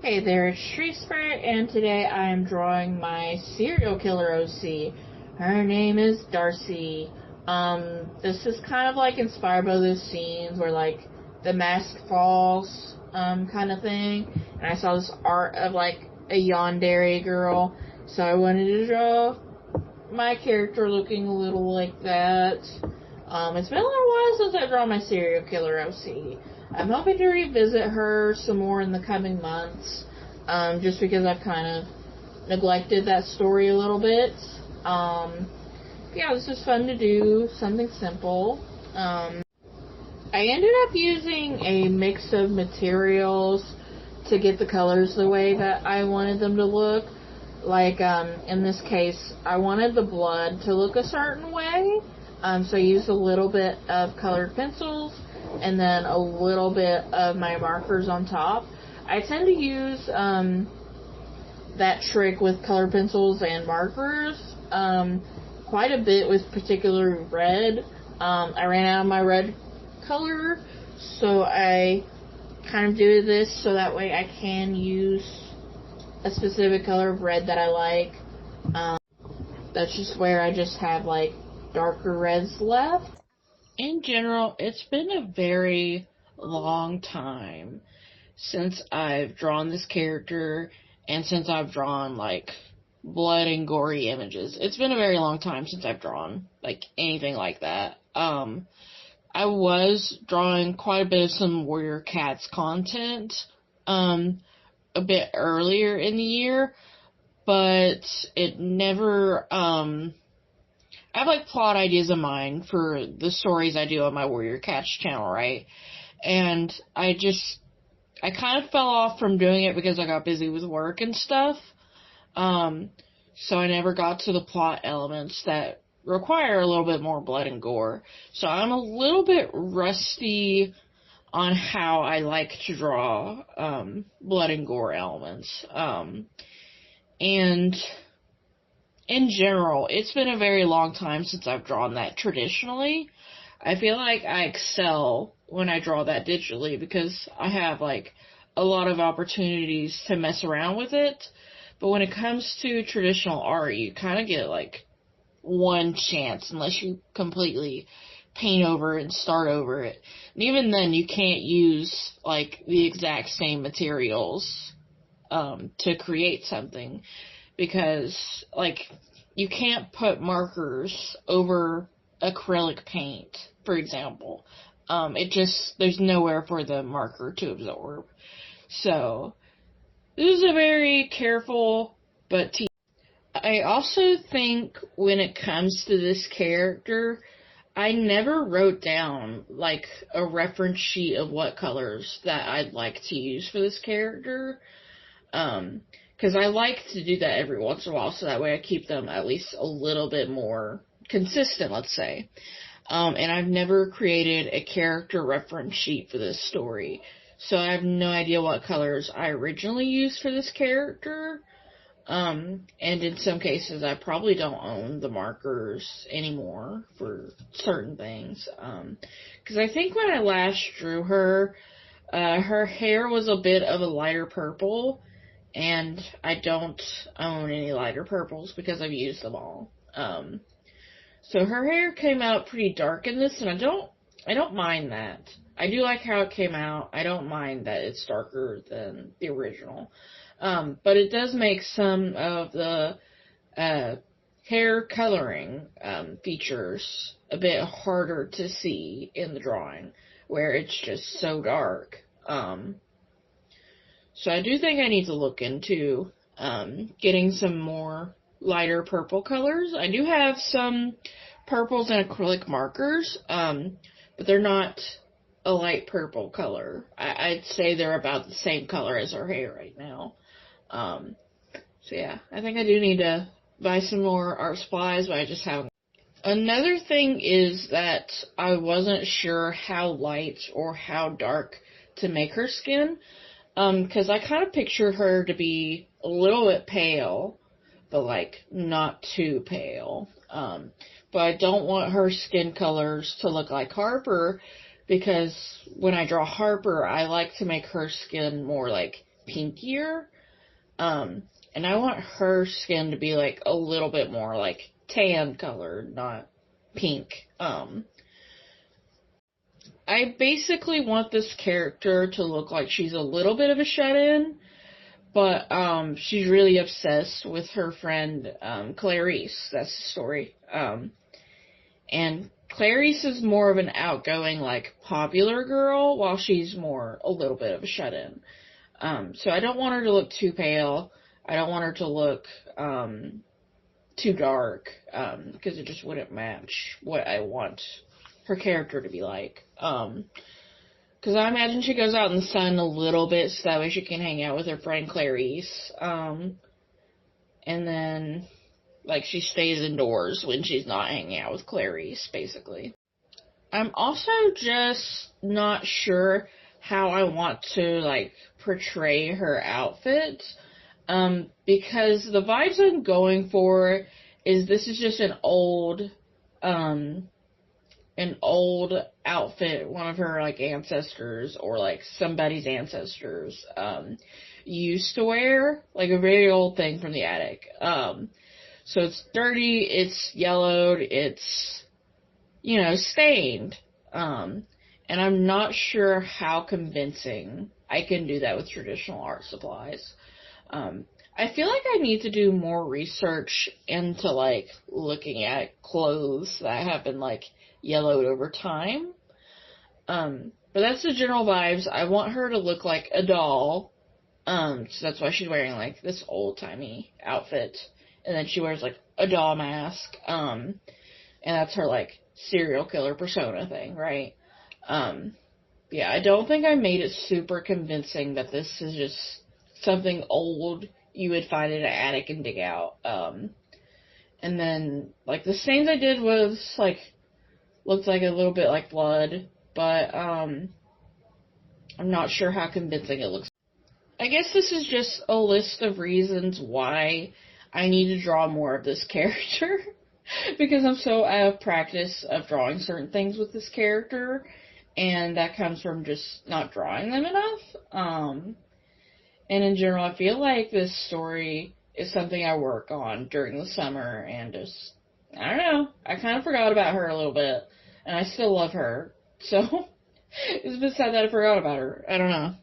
Hey there, it's Tree Spirit, and today I am drawing my serial killer OC. Her name is Darcy. This is kind of like inspired by those scenes where like the mask falls, kind of thing. And I saw this art of like a yandere girl, so I wanted to draw my character looking a little like that. It's been a little while since I drawn my serial killer OC. I'm hoping to revisit her some more in the coming months, just because I've kind of neglected that story a little bit. Yeah, this is fun to do, something simple. I ended up using a mix of materials to get the colors the way that I wanted them to look. Like, in this case, I wanted the blood to look a certain way, so I used a little bit of colored pencils and then a little bit of my markers on top. I tend to use that trick with colored pencils and markers quite a bit, with particular red. I ran out of my red color, so I kind of do this so that way I can use a specific color of red that I like. That's just where I just have like darker reds left. In general, it's been a very long time since I've drawn this character and since I've drawn like blood and gory images. It's been a very long time since I've drawn like anything like that. I was drawing quite a bit of some Warrior Cats content a bit earlier in the year, but it never I have like plot ideas of mine for the stories I do on my Warrior Cats channel, right? And I kind of fell off from doing it because I got busy with work and stuff. So I never got to the plot elements that require a little bit more blood and gore. So I'm a little bit rusty on how I like to draw blood and gore elements. And in general, it's been a very long time since I've drawn that traditionally. I feel like I excel when I draw that digitally because I have like a lot of opportunities to mess around with it. But when it comes to traditional art, you kind of get like one chance unless you completely paint over and start over it. And even then, you can't use like the exact same materials to create something, because like you can't put markers over acrylic paint, for example. There's nowhere for the marker to absorb. So this is a very careful but I also think when it comes to this character, I never wrote down like a reference sheet of what colors that I'd like to use for this character. Because I like to do that every once in a while, so that way I keep them at least a little bit more consistent, let's say. And I've never created a character reference sheet for this story, so I have no idea what colors I originally used for this character. And in some cases, I probably don't own the markers anymore for certain things. Because I think when I last drew her, her hair was a bit of a lighter purple, and I don't own any lighter purples because I've used them all. So her hair came out pretty dark in this, and I don't mind that. I do like how it came out. I don't mind that it's darker than the original. But it does make some of the hair coloring features a bit harder to see in the drawing, where it's just so dark. So I do think I need to look into getting some more lighter purple colors. I do have some purples and acrylic markers, but they're not a light purple color. I'd say they're about the same color as her hair right now. So yeah, I think I do need to buy some more art supplies, but I just haven't. Another thing is that I wasn't sure how light or how dark to make her skin, because I kind of pictured her to be a little bit pale, but like not too pale. But I don't want her skin colors to look like Harper, because when I draw Harper, I like to make her skin more like pinkier. And I want her skin to be, like, a little bit more, like, tan colored, not pink. I basically want this character to look like she's a little bit of a shut-in, but, she's really obsessed with her friend, Clarice. That's the story. And Clarice is more of an outgoing, like, popular girl, while she's more a little bit of a shut-in. So I don't want her to look too pale. I don't want her to look, too dark, because it just wouldn't match what I want her character to be like. Because I imagine she goes out in the sun a little bit so that way she can hang out with her friend Clarice. And then, like, she stays indoors when she's not hanging out with Clarice, basically. I'm also just not sure how I want to, like, portray her outfit. Because the vibes I'm going for is this is just an old outfit one of her, like, ancestors or, like, somebody's ancestors, used to wear, like, a very old thing from the attic. So it's dirty, it's yellowed, it's, stained. And I'm not sure how convincing I can do that with traditional art supplies. I feel like I need to do more research into, like, looking at clothes that have been, like, yellowed over time. But that's the general vibes. I want her to look like a doll. So that's why she's wearing, like, this old-timey outfit. And then she wears, like, a doll mask. And that's her, like, serial killer persona thing, right? Yeah, I don't think I made it super convincing that this is just something old you would find in an attic and dig out. And then, like, the stains I did was, like, looked like a little bit like blood, but, I'm not sure how convincing it looks. I guess this is just a list of reasons why I need to draw more of this character, because I'm so out of practice of drawing certain things with this character, and that comes from just not drawing them enough. And in general, I feel like this story is something I work on during the summer, and just, I don't know, I kind of forgot about her a little bit, and I still love her, so it's a bit sad that I forgot about her. I don't know.